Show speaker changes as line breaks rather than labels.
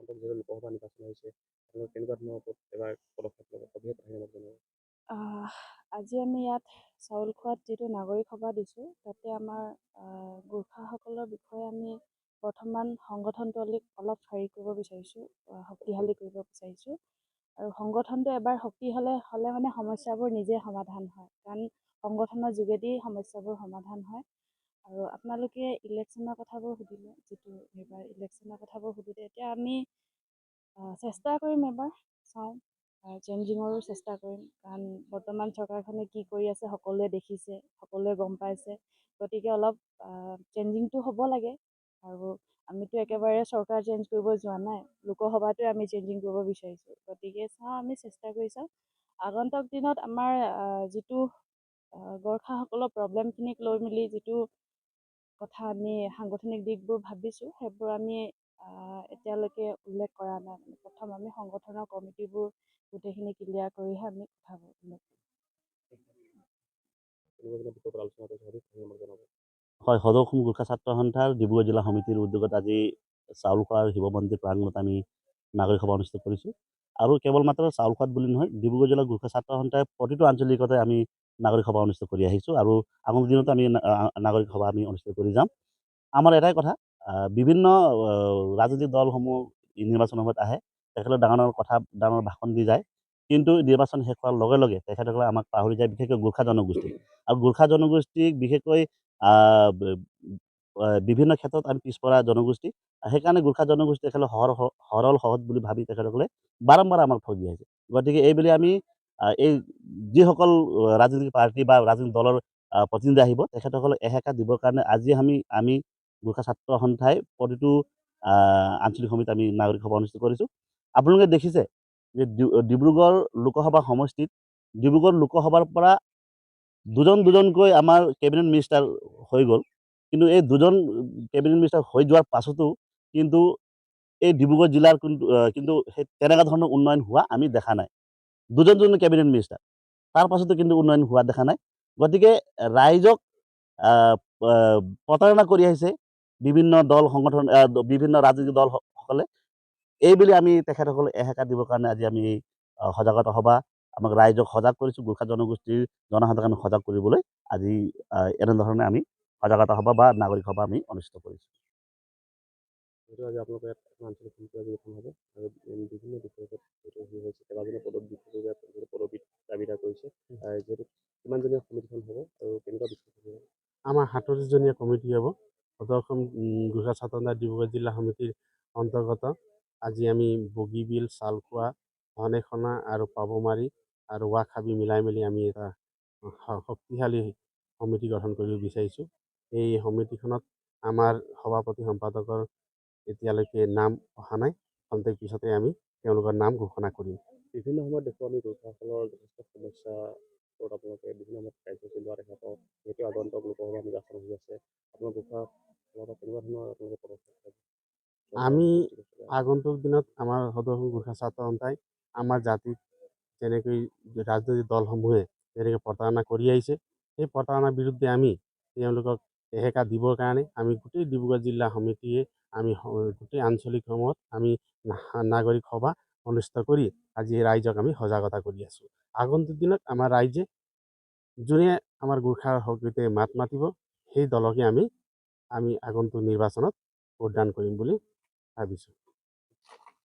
আগন্তুক যিহেতু লোকসভা নিৰ্বাচন হৈছে আপোনালোকে কেনেকুৱা ধৰণৰ এবাৰ পদক্ষেপ ল'ব সবিশেষ কথাখিনি অলপ জনাব।
আহ, আজি আমি ইয়াত চাউল খোৱাত যিটো নাগৰিক সভা দিছোঁ, তাতে আমাৰ গোৰ্খাসকলৰ বিষয়ে আমি বৰ্তমান সংগঠনটো অলপ হেৰি কৰিব বিচাৰিছোঁ, শক্তিশালী কৰিব বিচাৰিছোঁ। আৰু সংগঠনটো এবাৰ হ'লে মানে সমস্যাবোৰ নিজে সমাধান হয়, কাৰণ সংগঠনৰ যোগেদি সমস্যাবোৰ সমাধান হয়। আৰু আপোনালোকে ইলেকশ্যনৰ কথাবোৰ সুধিলে, এইবাৰ ইলেকশ্যনৰ কথাবোৰ সুধিলে, এতিয়া আমি চেষ্টা কৰিম, এবাৰ চাওঁ, চেঞ্জিঙৰো চেষ্টা কৰিম, কাৰণ বৰ্তমান চৰকাৰখনে কি কৰি আছে সকলোৱে দেখিছে, সকলোৱে গম পাইছে, গতিকে অলপ চেঞ্জিংটো হ'ব লাগে। আৰু আমিতো একেবাৰে চৰকাৰ চেঞ্জ কৰিব যোৱা নাই, লোকসভাটোৱে আমি চেঞ্জিং কৰিব বিচাৰিছোঁ, গতিকে চাওঁ, আমি চেষ্টা কৰি চাওঁ। আগন্তুক দিনত আমাৰ যিটো গোৰ্খাসকলৰ প্ৰব্লেমখিনিক লৈ মেলি যিটো কথা আমি সাংগঠনিক দিশবোৰ ভাবিছোঁ, সেইবোৰ আমি এতিয়ালৈকে উল্লেখ কৰা নাই। প্ৰথম আমি সংগঠনৰ কমিটিবোৰ গোটেইখিনি ক্লিয়াৰ কৰিহে আমি কথাবোৰ উল্লেখ কৰিম।
হয়, সদৌ অসম গোৰ্খা ছাত্ৰ সন্থাৰ ডিব্ৰুগড় জিলা সমিতিৰ উদ্যোগত আজি চাউল খোৱা শিৱ মন্দিৰ প্ৰাংগণত আমি নাগৰিক সভা অনুষ্ঠিত কৰিছোঁ। আৰু কেৱল মাত্ৰ চাউল খোৱাত বুলি নহয়, ডিব্ৰুগড় জিলা গোৰ্খা ছাত্ৰ সন্থাই প্ৰতিটো আঞ্চলিকতে আমি নাগৰিক সভা অনুষ্ঠিত কৰি আহিছোঁ আৰু আগামী দিনতো আমি নাগৰিক সভা আমি অনুষ্ঠিত কৰি যাম। আমাৰ এটাই কথা, বিভিন্ন ৰাজনৈতিক দলসমূহ নিৰ্বাচনৰ সময়ত আহে, তেখেতলোকে ডাঙৰ ভাষণ দি যায়, কিন্তু নিৰ্বাচন শেষ হোৱাৰ লগে লগে তেখেতসকলে আমাক পাহৰি যায়, বিশেষকৈ গোৰ্খা জনগোষ্ঠীক। আৰু গোৰ্খা জনগোষ্ঠীক বিশেষকৈ বিভিন্ন ক্ষেত্ৰত আমি পিছপৰা জনগোষ্ঠী, সেইকাৰণে গোৰ্খা জনগোষ্ঠী তেখেতলোক সৰল সহজ বুলি ভাবি তেখেতসকলে বাৰম্বাৰ আমাক ঠগি আহিছে। গতিকে এইবুলি আমি এই যিসকল ৰাজনৈতিক পাৰ্টি বা ৰাজনৈতিক দলৰ প্ৰতিনিধি আহিব, তেখেতসকলক এসেকা দিবৰ কাৰণে আজি আমি গোৰ্খা ছাত্ৰ সন্থাই প্ৰতিটো আঞ্চলিক সমিতিত আমি নাগৰিক সভা অনুষ্ঠিত কৰিছোঁ। আপোনালোকে দেখিছে যে ডিব্ৰুগড় লোকসভা সমষ্টিত ডিব্ৰুগড় লোকসভাৰ পৰা দুজনকৈ আমাৰ কেবিনেট মিনিষ্টাৰ হৈ গ'ল, কিন্তু এই দুজন কেবিনেট মিনিষ্টাৰ হৈ যোৱাৰ পাছতো কিন্তু এই ডিব্ৰুগড় জিলাৰ কিন্তু সেই তেনেকুৱা ধৰণৰ উন্নয়ন হোৱা আমি দেখা নাই। দুজন কেবিনেট মিনিষ্টাৰ, তাৰ পাছতো কিন্তু উন্নয়ন হোৱা দেখা নাই। গতিকে ৰাইজক প্ৰতাৰণা কৰি আহিছে বিভিন্ন দল সংগঠন, বিভিন্ন ৰাজনৈতিক দলসকলে। এইবুলি আমি তেখেতসকলক এসেকা দিবৰ কাৰণে আজি আমি সজাগতা সভা, আমাক ৰাইজক সজাগ কৰিছোঁ, গোৰ্খা জনগোষ্ঠীৰ জনসাধাৰণক আমি সজাগ কৰিবলৈ আজি এনেধৰণে আমি সজাগতা সভা বা নাগৰিক সভা আমি অনুষ্ঠিত কৰিছোঁ।
আজি আপোনালোকে আঞ্চলিক সমিতি আজি গঠন হ'ব আৰু বিভিন্ন বিষয়ত হৈছে, কেইবাজনো পদবীত দাবীদাৰ কৰিছে, যিহেতু কিমানজনীয়া সমিতিখন হ'ব আৰু কেনেকুৱা বিষয় হ'ব?
আমাৰ ৩৭জনীয়া কমিটি হ'ব। সদৌ অসম গোৰ্খা ছাত্ৰ সন্থা ডিব্ৰুগড় জিলা সমিতিৰ অন্তৰ্গত আজি আমি বগীবিল, চাউলখোৱা, ধনেখনা আৰু পাবমাৰী আৰু ৱাখাবি মিলাই মেলি আমি এটা শক্তিশালী সমিতি গঠন কৰিব বিচাৰিছোঁ। এই সমিতিখনত আমাৰ সভাপতি সম্পাদকৰ এতিয়ালৈকে নাম অহা নাই, খন্তেক পিছতে আমি তেওঁলোকৰ নাম ঘোষণা কৰিম।
বিভিন্ন সময়ত দেখোঁ আমি গোৰ্খাসকলৰ যথেষ্ট সমস্যা আপোনালোকে বিভিন্ন সময়ত কাৰ্যসূচী লোৱা দেখা পাওঁ, যিহেতু আগন্তুক লোকসভা নিৰ্বাচন হৈ আছে, আপোনাৰ গোৰ্খাসকলৰ কেনেকুৱা ধৰণৰ আপোনালোকে পদক্ষেপ ল'ব?
আমি আগন্তুক দিনত আমাৰ সদৌ অসম গোৰ্খা ছাত্ৰ সন্থাই আমাৰ জাতিক যেনেকৈ ৰাজনৈতিক দলসমূহে যেনেকৈ প্ৰতাৰণা কৰি আহিছে, সেই প্ৰতাৰণাৰ বিৰুদ্ধে আমি তেওঁলোকক এসেকা দিবৰ কাৰণে আমি গোটেই ডিব্ৰুগড় জিলা সমিতিয়ে আমি গোটেই আঞ্চলিকসমূহত আমি নাগৰিক সভা অনুষ্ঠিত কৰি আজি ৰাইজক আমি সজাগতা কৰি আছোঁ। আগন্তুক দিনত আমাৰ ৰাইজে যোনে আমাৰ গোৰ্খাৰ সৈতে মাত মাতিব, সেই দলকে আমি আগন্তুক নিৰ্বাচনত ভোটদান কৰিম বুলি ভাবিছোঁ।